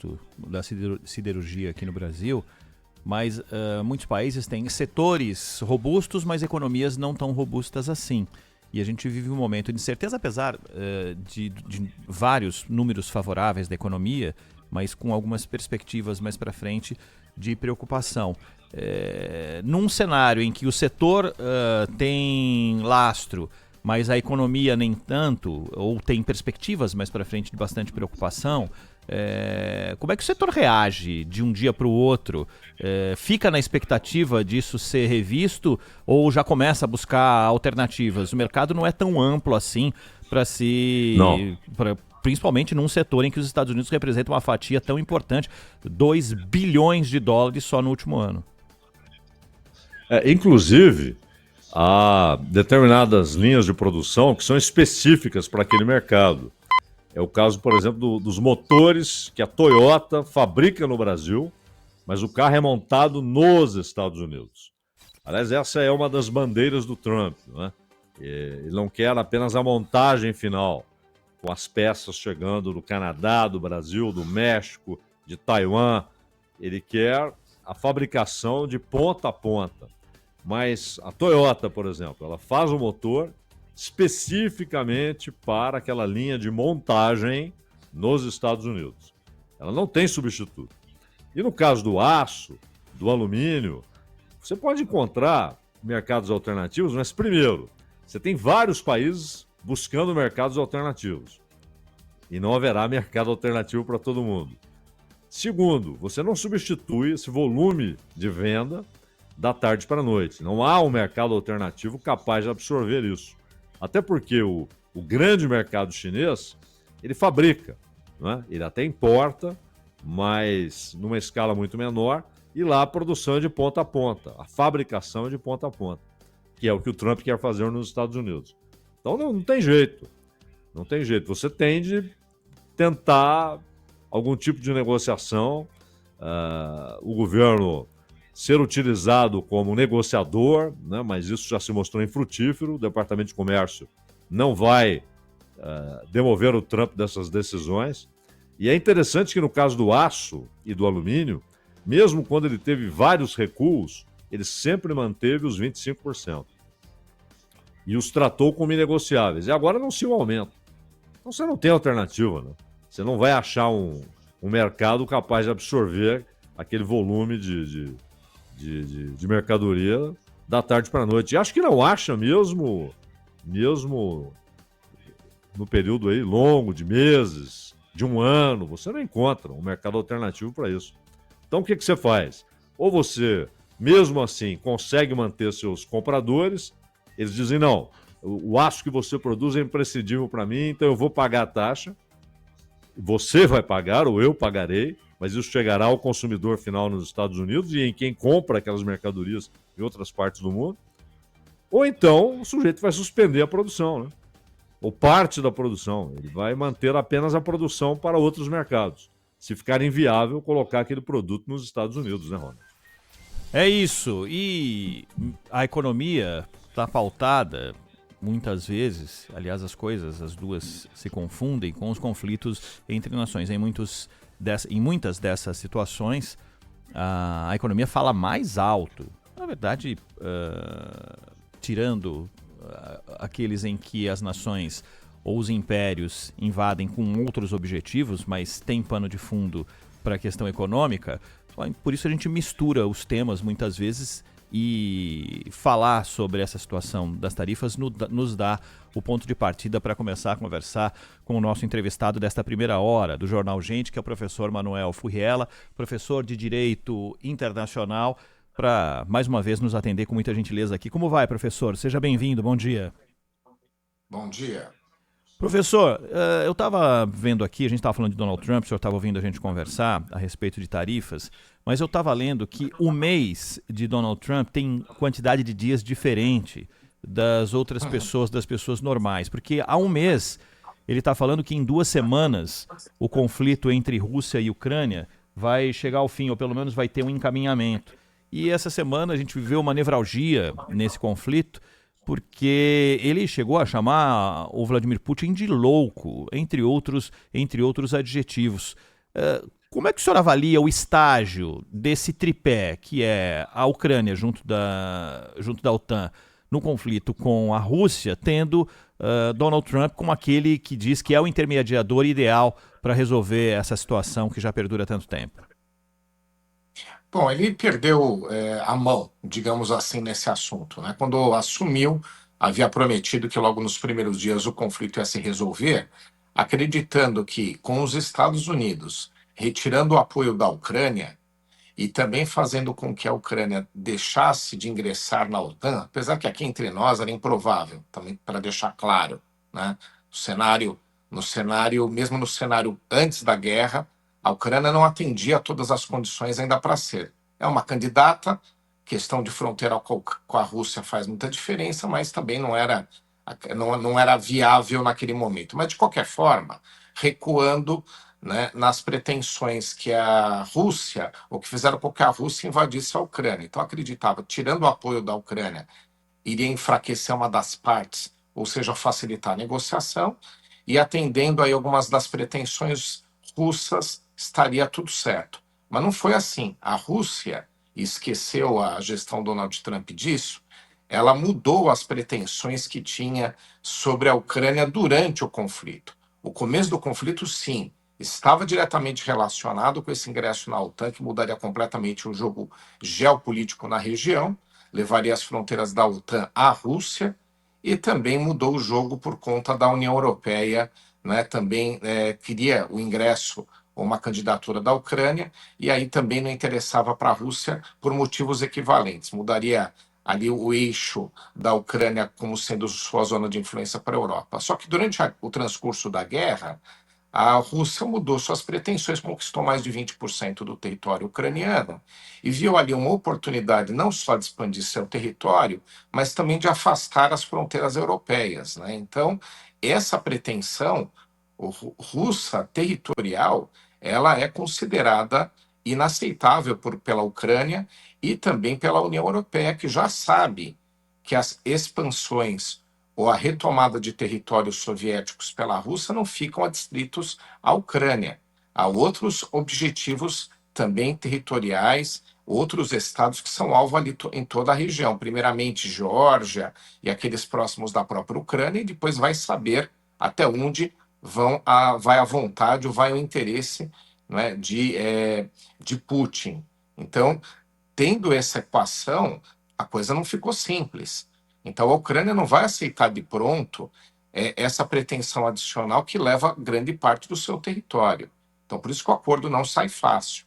robusto da siderurgia aqui no Brasil, mas muitos países têm setores robustos, mas economias não tão robustas assim. E a gente vive um momento de incerteza, apesar de vários números favoráveis da economia, mas com algumas perspectivas mais para frente de preocupação. Num cenário em que o setor tem lastro, mas a economia nem tanto, ou tem perspectivas mais para frente de bastante preocupação, como é que o setor reage de um dia para o outro? Fica na expectativa disso ser revisto ou já começa a buscar alternativas? O mercado não é tão amplo assim para principalmente num setor em que os Estados Unidos representam uma fatia tão importante, 2 bilhões de dólares só no último ano. Inclusive, há determinadas linhas de produção que são específicas para aquele mercado. É o caso, por exemplo, dos motores que a Toyota fabrica no Brasil, mas o carro é montado nos Estados Unidos. Aliás, essa é uma das bandeiras do Trump, né? Ele não quer apenas a montagem final, com as peças chegando do Canadá, do Brasil, do México, de Taiwan. Ele quer a fabricação de ponta a ponta. Mas a Toyota, por exemplo, ela faz o motor especificamente para aquela linha de montagem nos Estados Unidos. Ela não tem substituto. E no caso do aço, do alumínio, você pode encontrar mercados alternativos, mas primeiro, você tem vários países buscando mercados alternativos. E não haverá mercado alternativo para todo mundo. Segundo, você não substitui esse volume de venda da tarde para a noite. Não há um mercado alternativo capaz de absorver isso. Até porque o grande mercado chinês, ele fabrica, né? Ele até importa, mas numa escala muito menor, e lá a produção é de ponta a ponta, a fabricação é de ponta a ponta, que é o que o Trump quer fazer nos Estados Unidos. Então não tem jeito, não tem jeito. Você tem de tentar algum tipo de negociação, o governo ser utilizado como negociador, né, mas isso já se mostrou infrutífero. O Departamento de Comércio não vai demover o Trump dessas decisões. E é interessante que no caso do aço e do alumínio, mesmo quando ele teve vários recuos, ele sempre manteve os 25%. E os tratou como inegociáveis. E agora anuncia um aumento. Então você não tem alternativa, né? Você não vai achar um mercado capaz de absorver aquele volume de mercadoria da tarde para a noite. E acho que não acha mesmo no período aí longo, de meses, de um ano, você não encontra um mercado alternativo para isso. Então o que você faz? Ou você, mesmo assim, consegue manter seus compradores, eles dizem, não, o aço que você produz é imprescindível para mim, então eu vou pagar a taxa, você vai pagar ou eu pagarei, mas isso chegará ao consumidor final nos Estados Unidos e em quem compra aquelas mercadorias em outras partes do mundo. Ou então o sujeito vai suspender a produção, né? Ou parte da produção. Ele vai manter apenas a produção para outros mercados, se ficar inviável colocar aquele produto nos Estados Unidos, né, Ronald? É isso. E a economia está pautada muitas vezes, aliás, as duas se confundem com os conflitos entre nações. Em muitas dessas situações, a economia fala mais alto. Na verdade, tirando aqueles em que as nações ou os impérios invadem com outros objetivos, mas tem pano de fundo para a questão econômica, por isso a gente mistura os temas muitas vezes e falar sobre essa situação das tarifas nos dá o ponto de partida para começar a conversar com o nosso entrevistado desta primeira hora do Jornal Gente, que é o professor Manuel Furriela, professor de Direito Internacional, para mais uma vez nos atender com muita gentileza aqui. Como vai, professor? Seja bem-vindo, bom dia. Bom dia. Professor, eu estava vendo aqui, a gente estava falando de Donald Trump, o senhor estava ouvindo a gente conversar a respeito de tarifas, mas eu estava lendo que o mês de Donald Trump tem quantidade de dias diferente das outras pessoas, das pessoas normais, porque há um mês ele está falando que em 2 semanas o conflito entre Rússia e Ucrânia vai chegar ao fim, ou pelo menos vai ter um encaminhamento. E essa semana a gente viveu uma nevralgia nesse conflito, porque ele chegou a chamar o Vladimir Putin de louco, entre outros adjetivos. Como é que o senhor avalia o estágio desse tripé, que é a Ucrânia junto da OTAN, no conflito com a Rússia, tendo Donald Trump como aquele que diz que é o intermediador ideal para resolver essa situação que já perdura tanto tempo? Bom, ele perdeu a mão, digamos assim, nesse assunto, né? Quando assumiu, havia prometido que logo nos primeiros dias o conflito ia se resolver, acreditando que com os Estados Unidos retirando o apoio da Ucrânia e também fazendo com que a Ucrânia deixasse de ingressar na OTAN, apesar que aqui entre nós era improvável, também para deixar claro, né? Mesmo no cenário antes da guerra, a Ucrânia não atendia a todas as condições ainda para ser. É uma candidata, questão de fronteira com a Rússia faz muita diferença, mas também não era viável naquele momento. Mas, de qualquer forma, recuando, né, nas pretensões que a Rússia, ou que fizeram com que a Rússia invadisse a Ucrânia. Então, acreditava, tirando o apoio da Ucrânia, iria enfraquecer uma das partes, ou seja, facilitar a negociação, e atendendo aí algumas das pretensões russas, estaria tudo certo. Mas não foi assim. A Rússia, e esqueceu a gestão Donald Trump disso, ela mudou as pretensões que tinha sobre a Ucrânia durante o conflito. O começo do conflito, sim, estava diretamente relacionado com esse ingresso na OTAN, que mudaria completamente o jogo geopolítico na região, levaria as fronteiras da OTAN à Rússia, e também mudou o jogo por conta da União Europeia, né? Também queria o ingresso ou uma candidatura da Ucrânia, e aí também não interessava para a Rússia por motivos equivalentes. Mudaria ali o eixo da Ucrânia como sendo sua zona de influência para a Europa. Só que durante o transcurso da guerra, a Rússia mudou suas pretensões, conquistou mais de 20% do território ucraniano e viu ali uma oportunidade não só de expandir seu território, mas também de afastar as fronteiras europeias, né? Então, essa pretensão russa territorial, ela é considerada inaceitável pela Ucrânia e também pela União Europeia, que já sabe que as expansões ou a retomada de territórios soviéticos pela Rússia não ficam adstritos à Ucrânia. Há outros objetivos também territoriais, outros estados que são alvo ali em toda a região. Primeiramente, Geórgia e aqueles próximos da própria Ucrânia, e depois vai saber até onde vai a vontade ou vai o interesse, né, de Putin. Então, tendo essa equação, a coisa não ficou simples. Então, a Ucrânia não vai aceitar de pronto essa pretensão adicional que leva grande parte do seu território. Então, por isso que o acordo não sai fácil,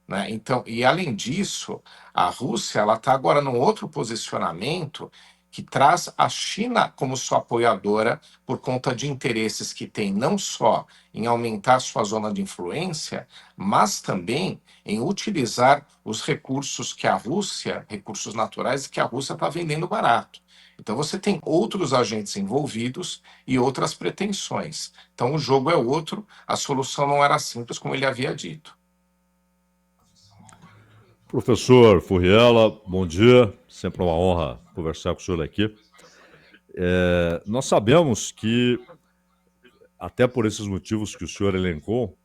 né? Então, e além disso, a Rússia ela está agora num outro posicionamento que traz a China como sua apoiadora por conta de interesses que tem não só em aumentar sua zona de influência, mas também em utilizar os recursos que a Rússia, recursos naturais que a Rússia está vendendo barato. Então você tem outros agentes envolvidos e outras pretensões. Então o jogo é outro, a solução não era simples como ele havia dito. Professor Furriela, bom dia. Sempre uma honra conversar com o senhor aqui. Nós sabemos que, até por esses motivos que o senhor elencou,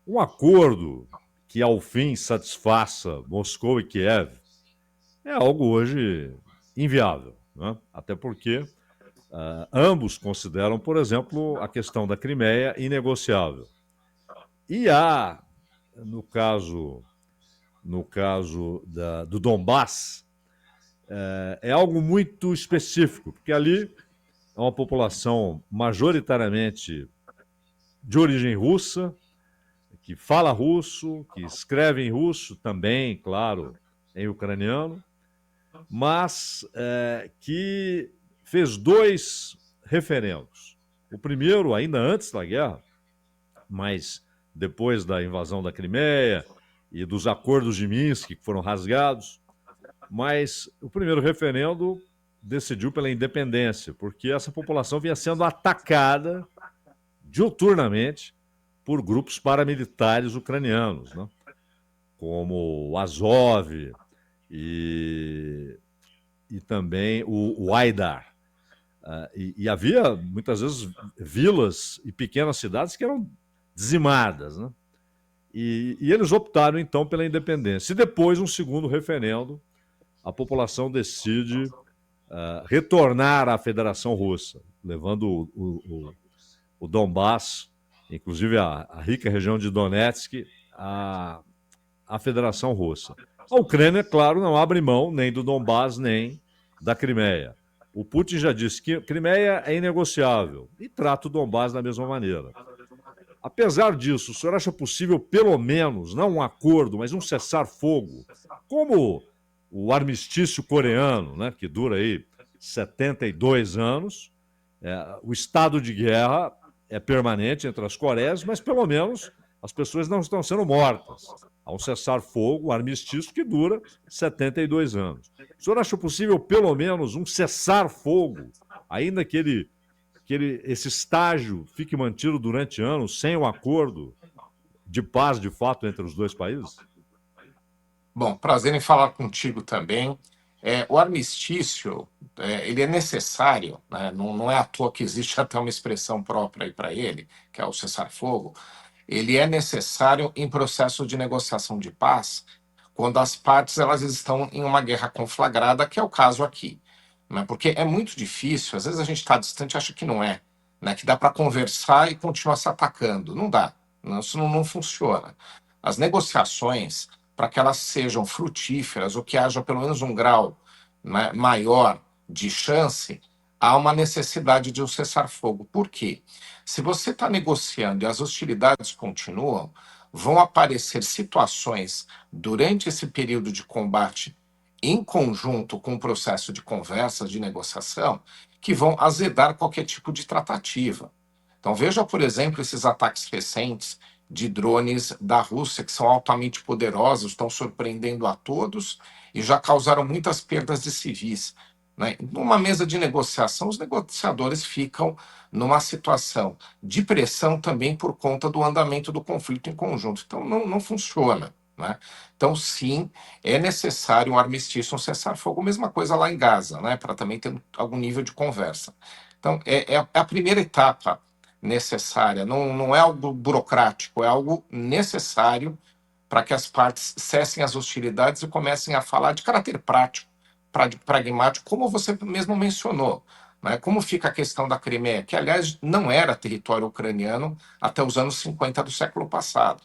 um acordo que ao fim satisfaça Moscou e Kiev é algo hoje inviável, né? Até porque ambos consideram, por exemplo, a questão da Crimeia inegociável. E há, no caso do Donbass, é algo muito específico, porque ali é uma população majoritariamente de origem russa, que fala russo, que escreve em russo, também, claro, em ucraniano, mas que fez 2 referendos. O primeiro, ainda antes da guerra, mas depois da invasão da Crimeia e dos acordos de Minsk, que foram rasgados, mas o primeiro referendo decidiu pela independência, porque essa população vinha sendo atacada diuturnamente por grupos paramilitares ucranianos, né? Como o Azov e também o Aidar. E havia, muitas vezes, vilas e pequenas cidades que eram dizimadas, né? E eles optaram, então, pela independência. E depois, um segundo referendo, a população decide retornar à Federação Russa, levando o Donbass, inclusive a rica região de Donetsk, à Federação Russa. A Ucrânia, claro, não abre mão nem do Donbass, nem da Crimeia. O Putin já disse que Crimeia é inegociável e trata o Donbass da mesma maneira. Apesar disso, o senhor acha possível, pelo menos, não um acordo, mas um cessar-fogo, como o armistício coreano, né, que dura aí 72 anos, o estado de guerra é permanente entre as Coreias, mas pelo menos as pessoas não estão sendo mortas. Há um cessar-fogo, um armistício que dura 72 anos. O senhor acha possível, pelo menos, um cessar-fogo, ainda que esse estágio fique mantido durante anos, sem um acordo de paz, de fato, entre os dois países? Bom, prazer em falar contigo também. O armistício, ele é necessário, né? Não é à toa que existe até uma expressão própria para ele, que é o cessar-fogo. Ele é necessário em processo de negociação de paz, quando as partes elas estão em uma guerra conflagrada, que é o caso aqui. Né? Porque é muito difícil, às vezes a gente está distante e acha que não é, né? Que dá para conversar e continuar se atacando. Não dá, isso não funciona. As negociações, para que elas sejam frutíferas, ou que haja pelo menos um grau, né, maior de chance, há uma necessidade de um cessar-fogo. Por quê? Se você está negociando e as hostilidades continuam, vão aparecer situações durante esse período de combate, em conjunto com o processo de conversa, de negociação, que vão azedar qualquer tipo de tratativa. Então, veja, por exemplo, esses ataques recentes de drones da Rússia, que são altamente poderosos, estão surpreendendo a todos e já causaram muitas perdas de civis. Né? Numa mesa de negociação, os negociadores ficam numa situação de pressão também por conta do andamento do conflito em conjunto. Então, não funciona. Né? Então, sim, é necessário um armistício, um cessar-fogo, mesma coisa lá em Gaza, né? Para também ter algum nível de conversa. Então, é a primeira etapa necessária, não é algo burocrático, é algo necessário para que as partes cessem as hostilidades e comecem a falar de caráter prático, pragmático, como você mesmo mencionou. Né? Como fica a questão da Crimeia, que, aliás, não era território ucraniano até os anos 50 do século passado.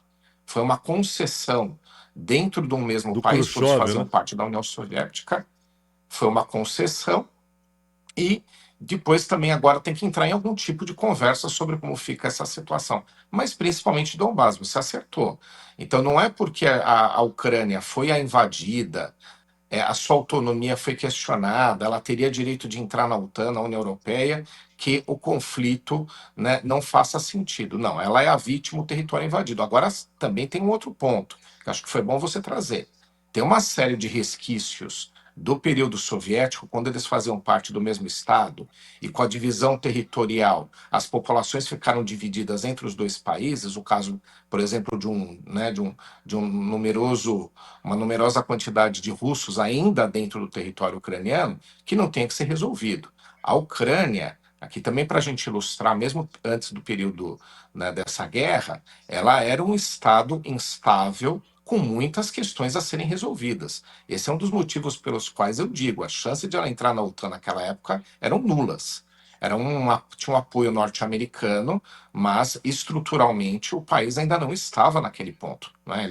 Foi uma concessão dentro de um mesmo Do país, todos Khrushchev, faziam né? parte da União Soviética, foi uma concessão e depois também agora tem que entrar em algum tipo de conversa sobre como fica essa situação. Mas principalmente Donbass, você acertou. Então não é porque a Ucrânia foi a invadida, a sua autonomia foi questionada, ela teria direito de entrar na OTAN, na União Europeia, que o conflito, né, não faça sentido. Não, ela é a vítima, o território invadido. Agora também tem um outro ponto, que acho que foi bom você trazer. Tem uma série de resquícios do período soviético, quando eles faziam parte do mesmo Estado, e com a divisão territorial, as populações ficaram divididas entre os dois países, o caso, por exemplo, de um uma numerosa quantidade de russos ainda dentro do território ucraniano, que não tem que ser resolvido. A Ucrânia, aqui também para a gente ilustrar, mesmo antes do período, né, dessa guerra, ela era um Estado instável, com muitas questões a serem resolvidas. Esse é um dos motivos pelos quais eu digo, a chance de ela entrar na OTAN naquela época eram nulas. Tinha um apoio norte-americano, mas estruturalmente o país ainda não estava naquele ponto. Né?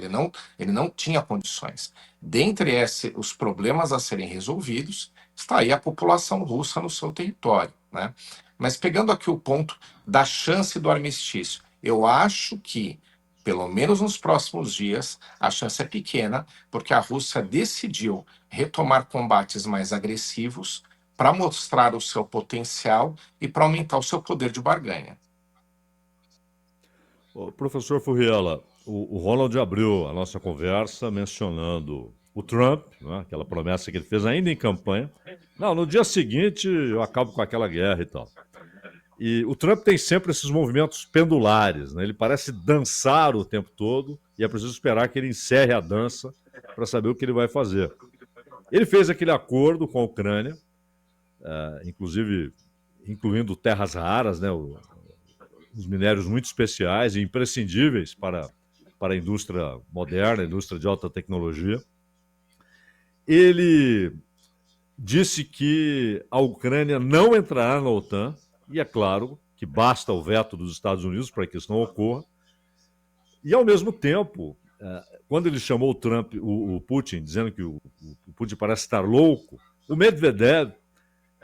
Ele não tinha condições. Dentre os problemas a serem resolvidos, está aí a população russa no seu território. Né? Mas pegando aqui o ponto da chance do armistício, eu acho que, pelo menos nos próximos dias, a chance é pequena, porque a Rússia decidiu retomar combates mais agressivos para mostrar o seu potencial e para aumentar o seu poder de barganha. Professor Furriela, o Ronald abriu a nossa conversa mencionando o Trump, né, aquela promessa que ele fez ainda em campanha. Não, no dia seguinte eu acabo com aquela guerra e tal. E o Trump tem sempre esses movimentos pendulares, né? Ele parece dançar o tempo todo e é preciso esperar que ele encerre a dança para saber o que ele vai fazer. Ele fez aquele acordo com a Ucrânia, inclusive incluindo terras raras, né? Os minérios muito especiais e imprescindíveis para para a indústria moderna, a indústria de alta tecnologia. Ele disse que a Ucrânia não entrará na OTAN, e é claro que basta o veto dos Estados Unidos para que isso não ocorra. E, ao mesmo tempo, quando ele chamou o Trump, o Putin, dizendo que o Putin parece estar louco, o Medvedev,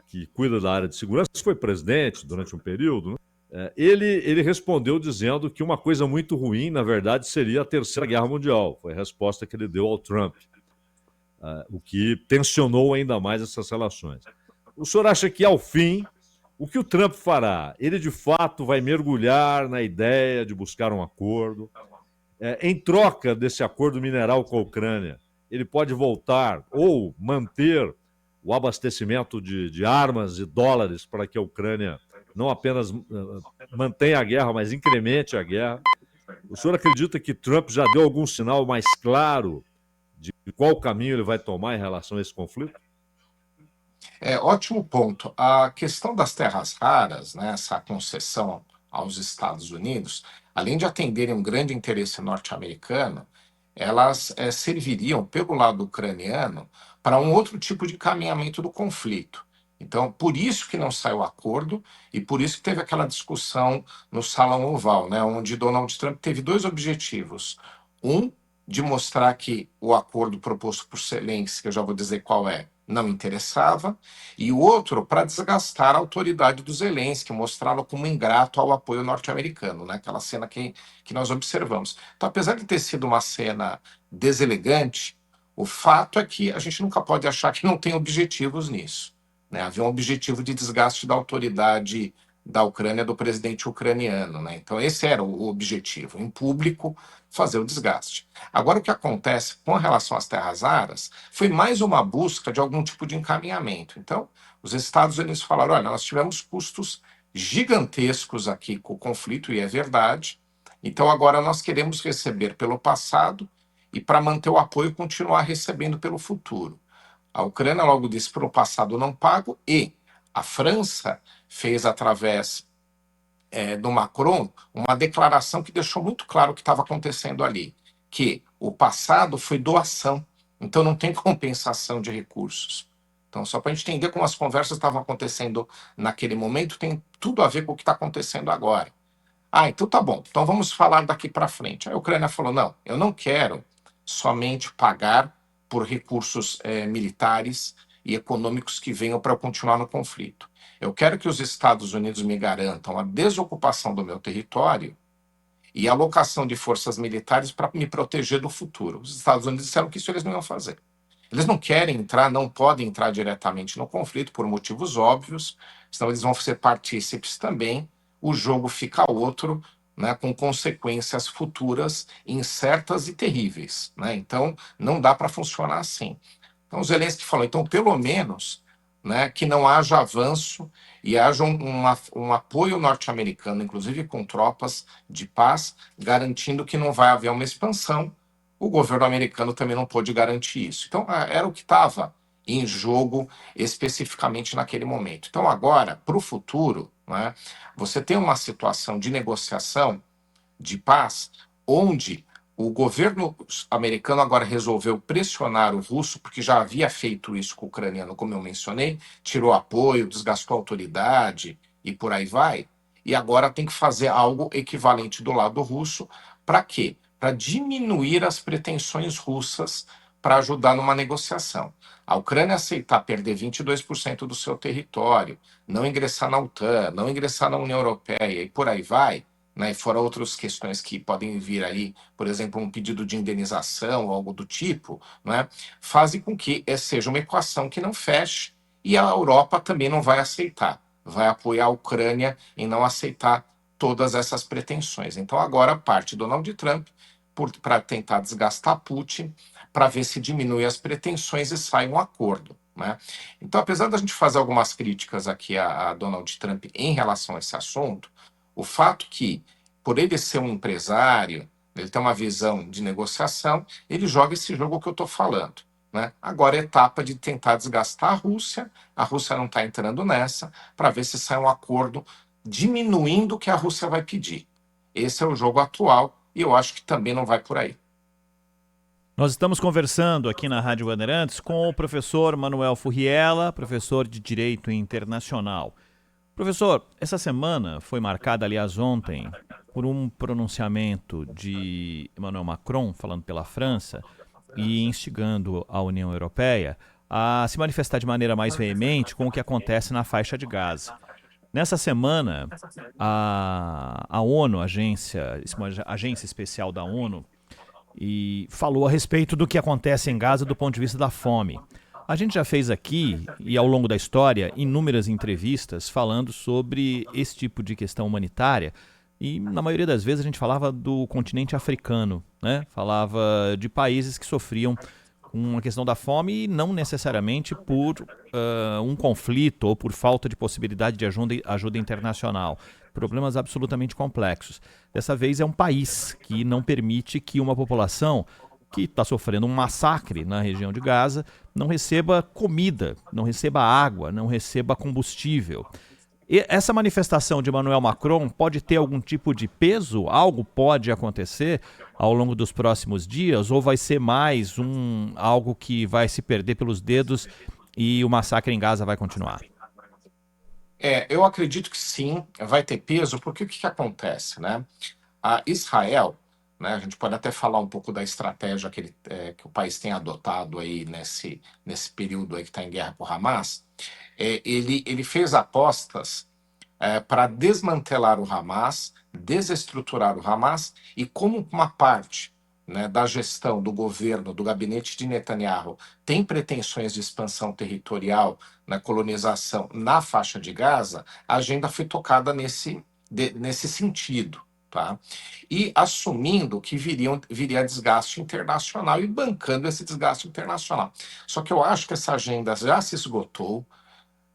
que cuida da área de segurança, foi presidente durante um período, né? Ele respondeu dizendo que uma coisa muito ruim, na verdade, seria a Terceira Guerra Mundial. Foi a resposta que ele deu ao Trump, o que tensionou ainda mais essas relações. O senhor acha que, ao fim, o que o Trump fará? Ele, de fato, vai mergulhar na ideia de buscar um acordo? Em troca desse acordo mineral com a Ucrânia, ele pode voltar ou manter o abastecimento de armas e dólares para que a Ucrânia não apenas mantenha a guerra, mas incremente a guerra. O senhor acredita que Trump já deu algum sinal mais claro de qual caminho ele vai tomar em relação a esse conflito? Ótimo ponto. A questão das terras raras, né, essa concessão aos Estados Unidos, além de atenderem um grande interesse norte-americano, elas serviriam, pelo lado ucraniano, para um outro tipo de caminhamento do conflito. Então, por isso que não saiu o acordo e por isso que teve aquela discussão no Salão Oval, né, onde Donald Trump teve dois objetivos. Um, de mostrar que o acordo proposto por Zelensky, que eu já vou dizer qual é, não interessava, e o outro para desgastar a autoridade do Zelensky, mostrá-lo como ingrato ao apoio norte-americano, né? Aquela cena que nós observamos. Então, apesar de ter sido uma cena deselegante, o fato é que a gente nunca pode achar que não tem objetivos nisso, né? Havia um objetivo de desgaste da autoridade da Ucrânia, do presidente ucraniano, né? Então, esse era o objetivo, em público, fazer o desgaste. Agora, o que acontece com relação às terras raras foi mais uma busca de algum tipo de encaminhamento. Então, os Estados Unidos falaram: olha, nós tivemos custos gigantescos aqui com o conflito, e é verdade. Então, agora nós queremos receber pelo passado e, para manter o apoio, continuar recebendo pelo futuro. A Ucrânia logo disse pelo passado não pago, e a França fez, através do Macron, uma declaração que deixou muito claro o que estava acontecendo ali, que o passado foi doação, então não tem compensação de recursos. Então, só para a gente entender como as conversas estavam acontecendo naquele momento, tem tudo a ver com o que está acontecendo agora. Então tá bom, então vamos falar daqui para frente. Aí a Ucrânia falou: não, eu não quero somente pagar por recursos militares e econômicos que venham para eu continuar no conflito. Eu quero que os Estados Unidos me garantam a desocupação do meu território e a alocação de forças militares para me proteger do futuro. Os Estados Unidos disseram que isso eles não iam fazer. Eles não querem entrar, não podem entrar diretamente no conflito por motivos óbvios, senão eles vão ser partícipes também. O jogo fica outro, né, com consequências futuras incertas e terríveis, né? Então, não dá para funcionar assim. Então, o Zelensky falou: então, pelo menos, né, que não haja avanço e haja um apoio norte-americano, inclusive com tropas de paz, garantindo que não vai haver uma expansão. O governo americano também não pôde garantir isso. Então, era o que estava em jogo especificamente naquele momento. Então, agora, para o futuro, né, você tem uma situação de negociação de paz onde o governo americano agora resolveu pressionar o russo, porque já havia feito isso com o ucraniano, como eu mencionei, tirou apoio, desgastou a autoridade e por aí vai, e agora tem que fazer algo equivalente do lado russo. Para quê? Para diminuir as pretensões russas para ajudar numa negociação. A Ucrânia aceitar perder 22% do seu território, não ingressar na OTAN, não ingressar na União Europeia e por aí vai, né, e fora outras questões que podem vir aí, por exemplo, um pedido de indenização ou algo do tipo, né, fazem com que seja uma equação que não feche, e a Europa também não vai aceitar, vai apoiar a Ucrânia em não aceitar todas essas pretensões. Então agora parte Donald Trump para tentar desgastar Putin, para ver se diminui as pretensões e sai um acordo, né? Então, apesar da gente fazer algumas críticas aqui a Donald Trump em relação a esse assunto, o fato que, por ele ser um empresário, ele tem uma visão de negociação, ele joga esse jogo que eu estou falando, né? Agora é a etapa de tentar desgastar a Rússia não está entrando nessa, para ver se sai um acordo diminuindo o que a Rússia vai pedir. Esse é o jogo atual, e eu acho que também não vai por aí. Nós estamos conversando aqui na Rádio Bandeirantes com o professor Manuel Furriela, professor de Direito Internacional. Professor, essa semana foi marcada, aliás, ontem, por um pronunciamento de Emmanuel Macron, falando pela França, e instigando a União Europeia a se manifestar de maneira mais veemente com o que acontece na faixa de Gaza. Nessa semana, a ONU, uma agência especial da ONU, e falou a respeito do que acontece em Gaza do ponto de vista da fome. A gente já fez aqui, e ao longo da história, inúmeras entrevistas falando sobre esse tipo de questão humanitária, e na maioria das vezes a gente falava do continente africano, né? Falava de países que sofriam com a questão da fome e não necessariamente por um conflito ou por falta de possibilidade de ajuda internacional. Problemas absolutamente complexos. Dessa vez é um país que não permite que uma população que está sofrendo um massacre na região de Gaza não receba comida, não receba água, não receba combustível. E essa manifestação de Emmanuel Macron pode ter algum tipo de peso? Algo pode acontecer ao longo dos próximos dias? Ou vai ser mais algo que vai se perder pelos dedos e o massacre em Gaza vai continuar? Eu acredito que sim, vai ter peso, porque o que acontece, né? A Israel, né, a gente pode até falar um pouco da estratégia que o país tem adotado aí nesse período aí que está em guerra com o Hamas. Ele fez apostas para desmantelar o Hamas, desestruturar o Hamas, e como uma parte, né, da gestão do governo, do gabinete de Netanyahu, tem pretensões de expansão territorial na colonização na faixa de Gaza, a agenda foi tocada nesse sentido. Tá? E assumindo que viria desgaste internacional e bancando esse desgaste internacional. Só que eu acho que essa agenda já se esgotou,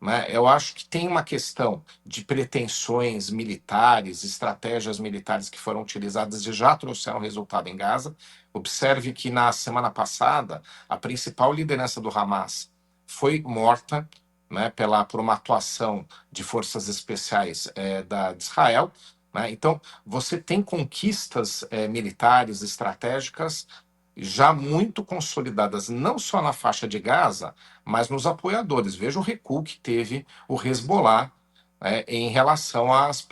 né? Eu acho que tem uma questão de pretensões militares, estratégias militares que foram utilizadas e já trouxeram resultado em Gaza. Observe que na semana passada, a principal liderança do Hamas foi morta, né, por uma atuação de forças especiais de Israel. Né? Então, você tem conquistas militares, estratégicas, já muito consolidadas, não só na faixa de Gaza, mas nos apoiadores. Veja o recuo que teve o Hezbollah em relação às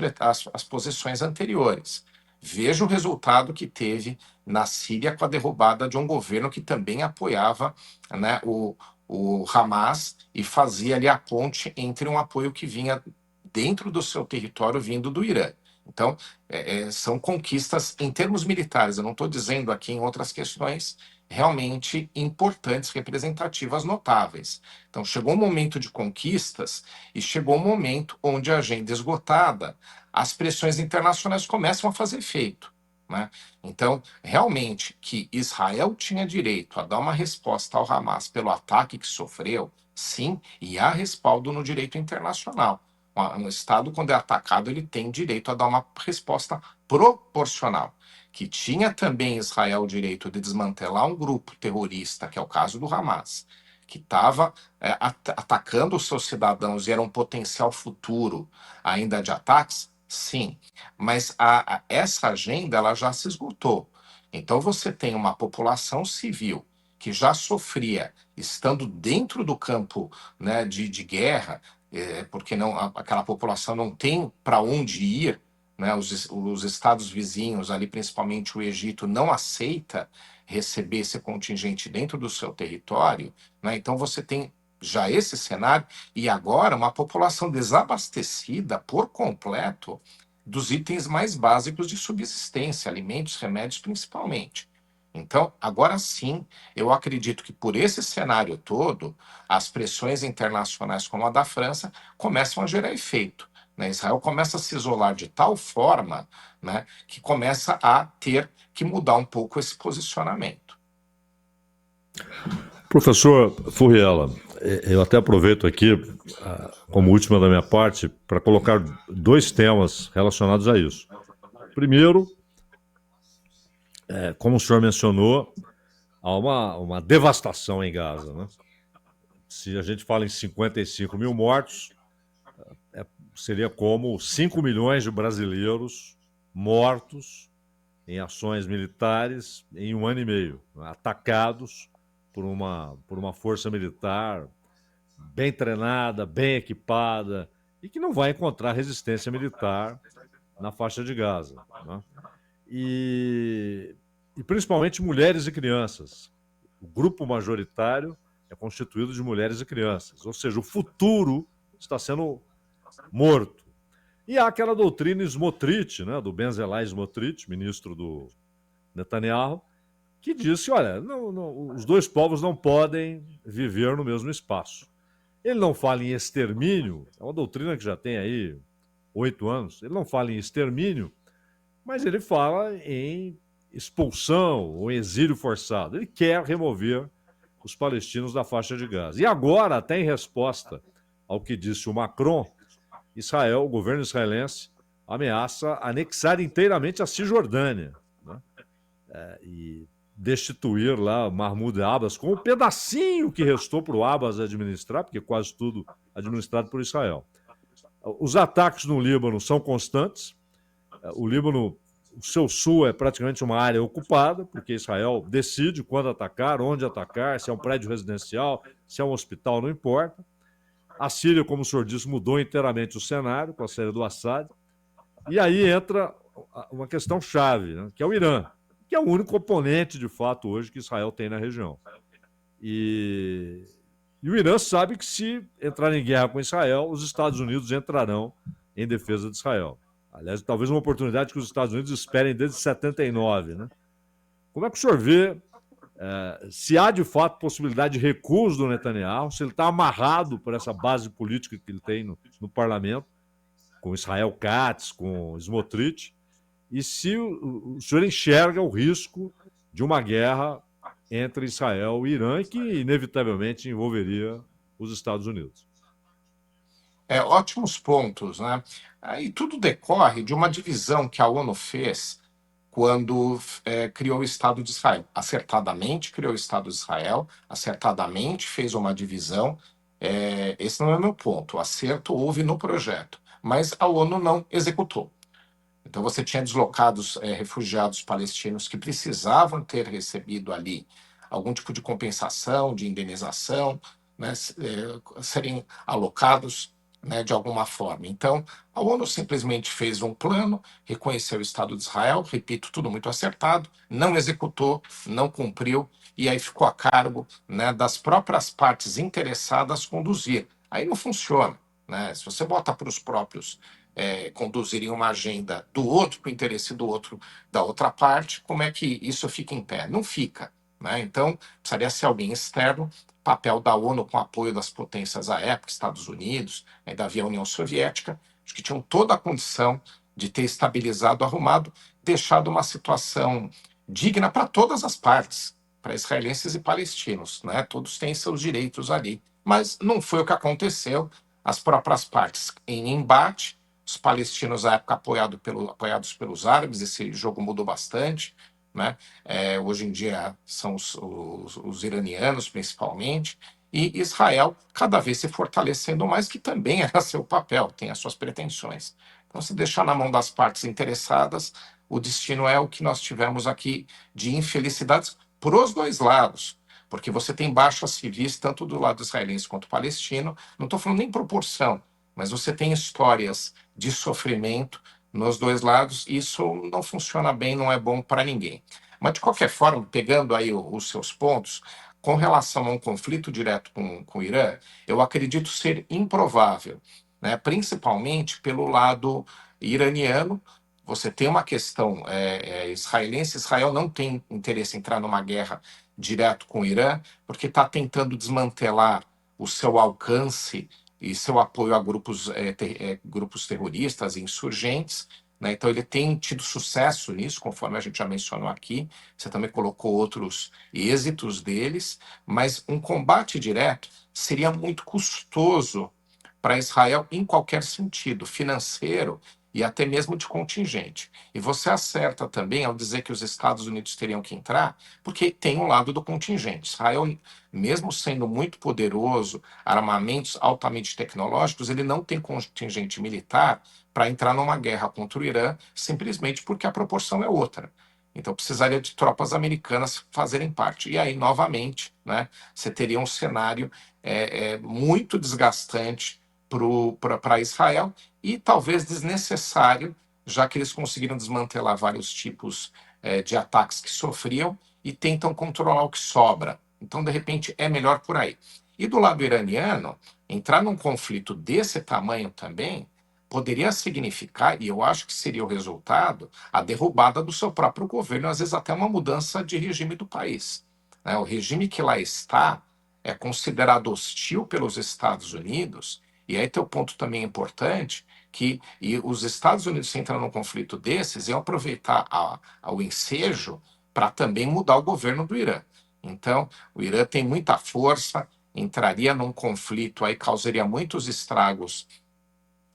posições anteriores. Veja o resultado que teve na Síria com a derrubada de um governo que também apoiava, né, o Hamas e fazia ali a ponte entre um apoio que vinha dentro do seu território vindo do Irã. Então, são conquistas em termos militares, eu não estou dizendo aqui em outras questões realmente importantes, representativas, notáveis. Então, chegou um momento de conquistas e chegou um momento onde a agenda esgotada, as pressões internacionais começam a fazer efeito. Né? Então, realmente, que Israel tinha direito a dar uma resposta ao Hamas pelo ataque que sofreu, sim, e há respaldo no direito internacional. Um Estado, quando é atacado, ele tem direito a dar uma resposta proporcional. Que tinha também Israel o direito de desmantelar um grupo terrorista, que é o caso do Hamas, que estava atacando os seus cidadãos e era um potencial futuro ainda de ataques, sim. Mas essa agenda ela já se esgotou. Então você tem uma população civil que já sofria, estando dentro do campo, né, de guerra, porque aquela população não tem para onde ir, né? Os estados vizinhos, ali principalmente o Egito, não aceita receber esse contingente dentro do seu território, né? Então você tem já esse cenário e agora uma população desabastecida por completo dos itens mais básicos de subsistência, alimentos, remédios principalmente. Então, agora sim, eu acredito que por esse cenário todo, as pressões internacionais como a da França começam a gerar efeito. Né? Israel começa a se isolar de tal forma, né, que começa a ter que mudar um pouco esse posicionamento. Professor Furriela, eu até aproveito aqui, como última da minha parte, para colocar dois temas relacionados a isso. Primeiro, como o senhor mencionou, há uma devastação em Gaza. Né? Se a gente fala em 55 mil mortos, seria como 5 milhões de brasileiros mortos em ações militares em 1 ano e meio, atacados por uma força militar bem treinada, bem equipada e que não vai encontrar resistência militar na faixa de Gaza. Né? E principalmente mulheres e crianças. O grupo majoritário é constituído de mulheres e crianças, ou seja, o futuro está sendo morto. E há aquela doutrina Smotrich, né, do Benzelai Smotrich, ministro do Netanyahu, que disse, olha, os dois povos não podem viver no mesmo espaço. Ele não fala em extermínio, é uma doutrina que já tem aí 8 anos, ele não fala em extermínio, mas ele fala em expulsão ou exílio forçado. Ele quer remover os palestinos da faixa de Gaza. E agora, até em resposta ao que disse o Macron, Israel, o governo israelense, ameaça anexar inteiramente a Cisjordânia, né? E destituir lá Mahmoud Abbas com o pedacinho que restou para o Abbas administrar, porque quase tudo administrado por Israel. Os ataques no Líbano são constantes. O Líbano, o seu sul é praticamente uma área ocupada, porque Israel decide quando atacar, onde atacar, se é um prédio residencial, se é um hospital, não importa. A Síria, como o senhor disse, mudou inteiramente o cenário com a saída do Assad. E aí entra uma questão chave, né, que é o Irã, que é o único oponente, de fato, hoje que Israel tem na região. E o Irã sabe que se entrar em guerra com Israel, os Estados Unidos entrarão em defesa de Israel. Aliás, talvez uma oportunidade que os Estados Unidos esperem desde 79, né? Como é que o senhor vê se há de fato possibilidade de recuso do Netanyahu, se ele está amarrado por essa base política que ele tem no parlamento, com Israel Katz, com Smotrich, e se o senhor enxerga o risco de uma guerra entre Israel e Irã, que inevitavelmente envolveria os Estados Unidos. Ótimos pontos, né? Aí tudo decorre de uma divisão que a ONU fez quando criou o Estado de Israel. Acertadamente criou o Estado de Israel, acertadamente fez uma divisão. Esse não é o meu ponto. O acerto houve no projeto, mas a ONU não executou. Então você tinha deslocados refugiados palestinos que precisavam ter recebido ali algum tipo de compensação, de indenização, né, serem alocados, né, de alguma forma. Então, a ONU simplesmente fez um plano, reconheceu o Estado de Israel, repito, tudo muito acertado, não executou, não cumpriu, e aí ficou a cargo, né, das próprias partes interessadas conduzir. Aí não funciona. Né? Se você bota para os próprios conduzirem uma agenda do outro, para o interesse do outro, da outra parte, como é que isso fica em pé? Não fica. Né? Então, precisaria ser alguém externo, papel da ONU com apoio das potências à época, Estados Unidos, ainda havia a União Soviética, acho que tinham toda a condição de ter estabilizado, arrumado, deixado uma situação digna para todas as partes, para israelenses e palestinos. Né? Todos têm seus direitos ali. Mas não foi o que aconteceu. As próprias partes em embate, os palestinos à época apoiados pelos árabes, esse jogo mudou bastante, né? Hoje em dia são os iranianos principalmente, e Israel cada vez se fortalecendo mais, que também era seu papel, tem as suas pretensões. Então, se deixar na mão das partes interessadas, o destino é o que nós tivemos aqui de infelicidades para os dois lados, porque você tem baixas civis tanto do lado israelense quanto palestino, não estou falando nem proporção, mas você tem histórias de sofrimento nos dois lados, e isso não funciona bem, não é bom para ninguém. Mas, de qualquer forma, pegando aí os seus pontos, com relação a um conflito direto com o Irã, eu acredito ser improvável, né? Principalmente pelo lado iraniano. Você tem uma questão israelense, Israel não tem interesse em entrar numa guerra direto com o Irã, porque está tentando desmantelar o seu alcance e seu apoio a grupos terroristas e insurgentes. Né? Então, ele tem tido sucesso nisso, conforme a gente já mencionou aqui. Você também colocou outros êxitos deles, mas um combate direto seria muito custoso para Israel em qualquer sentido, financeiro e até mesmo de contingente. E você acerta também ao dizer que os Estados Unidos teriam que entrar, porque tem um lado do contingente. Israel, mesmo sendo muito poderoso, armamentos altamente tecnológicos, ele não tem contingente militar para entrar numa guerra contra o Irã, simplesmente porque a proporção é outra. Então precisaria de tropas americanas fazerem parte. E aí, novamente, né, você teria um cenário muito desgastante para Israel e talvez desnecessário, já que eles conseguiram desmantelar vários tipos de ataques que sofriam e tentam controlar o que sobra. Então, de repente, é melhor por aí. E do lado iraniano, entrar num conflito desse tamanho também poderia significar, e eu acho que seria o resultado, a derrubada do seu próprio governo, às vezes até uma mudança de regime do país. Né? O regime que lá está é considerado hostil pelos Estados Unidos, e aí tem o ponto também importante, que e os Estados Unidos, se entrar num conflito desses, iam aproveitar o ensejo para também mudar o governo do Irã. Então, o Irã tem muita força, entraria num conflito, aí causaria muitos estragos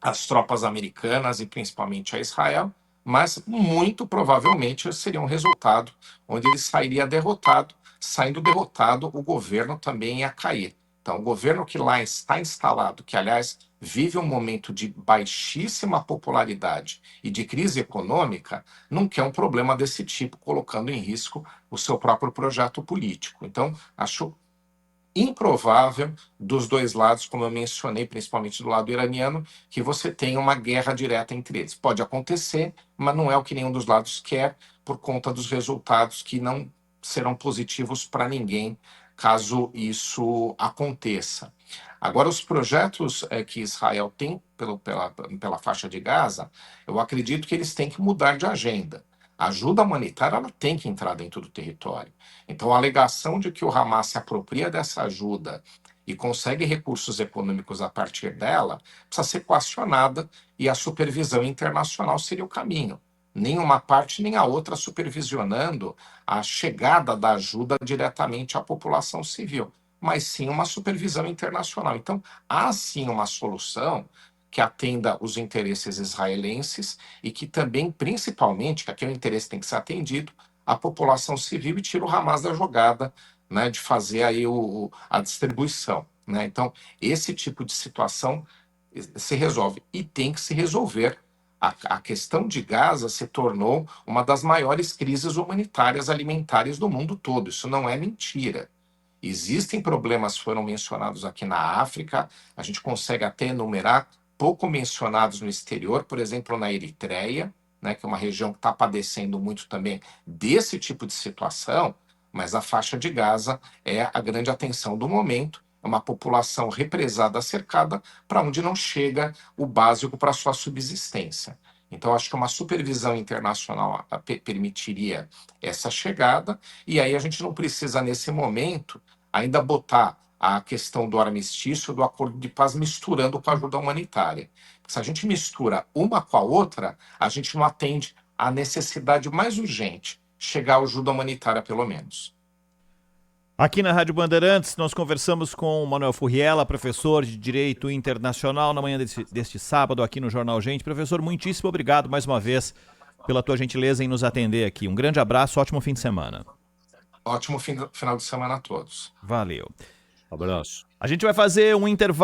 às tropas americanas e principalmente a Israel, mas muito provavelmente seria um resultado onde ele sairia derrotado. Saindo derrotado, o governo também ia cair. Então, o governo que lá está instalado, que aliás vive um momento de baixíssima popularidade e de crise econômica, não quer um problema desse tipo, colocando em risco o seu próprio projeto político. Então, acho improvável dos dois lados, como eu mencionei, principalmente do lado iraniano, que você tenha uma guerra direta entre eles. Pode acontecer, mas não é o que nenhum dos lados quer, por conta dos resultados que não serão positivos para ninguém caso isso aconteça. Agora, os projetos que Israel tem pela faixa de Gaza, eu acredito que eles têm que mudar de agenda. A ajuda humanitária ela tem que entrar dentro do território. Então, a alegação de que o Hamas se apropria dessa ajuda e consegue recursos econômicos a partir dela precisa ser questionada e a supervisão internacional seria o caminho. Nem uma parte nem a outra supervisionando a chegada da ajuda diretamente à população civil, mas sim uma supervisão internacional. Então, há sim uma solução que atenda os interesses israelenses e que também, principalmente, que aqui o interesse tem que ser atendido, a população civil e tira o Hamas da jogada, né, de fazer aí a distribuição. Né? Então, esse tipo de situação se resolve e tem que se resolver. A questão de Gaza se tornou uma das maiores crises humanitárias alimentares do mundo todo. Isso não é mentira. Existem problemas, foram mencionados aqui na África, a gente consegue até enumerar, pouco mencionados no exterior, por exemplo, na Eritreia, né, que é uma região que está padecendo muito também desse tipo de situação, mas a faixa de Gaza é a grande atenção do momento, é uma população represada, cercada, para onde não chega o básico para sua subsistência. Então, acho que uma supervisão internacional permitiria essa chegada, e aí a gente não precisa, nesse momento, ainda botar a questão do armistício, do acordo de paz, misturando com a ajuda humanitária. Se a gente mistura uma com a outra, a gente não atende à necessidade mais urgente, chegar à ajuda humanitária, pelo menos. Aqui na Rádio Bandeirantes, nós conversamos com o Manuel Furriela, professor de Direito Internacional, na manhã deste sábado, aqui no Jornal Gente. Professor, muitíssimo obrigado mais uma vez pela tua gentileza em nos atender aqui. Um grande abraço, ótimo fim de semana. Ótimo final de semana a todos. Valeu. Abraço. A gente vai fazer um intervalo.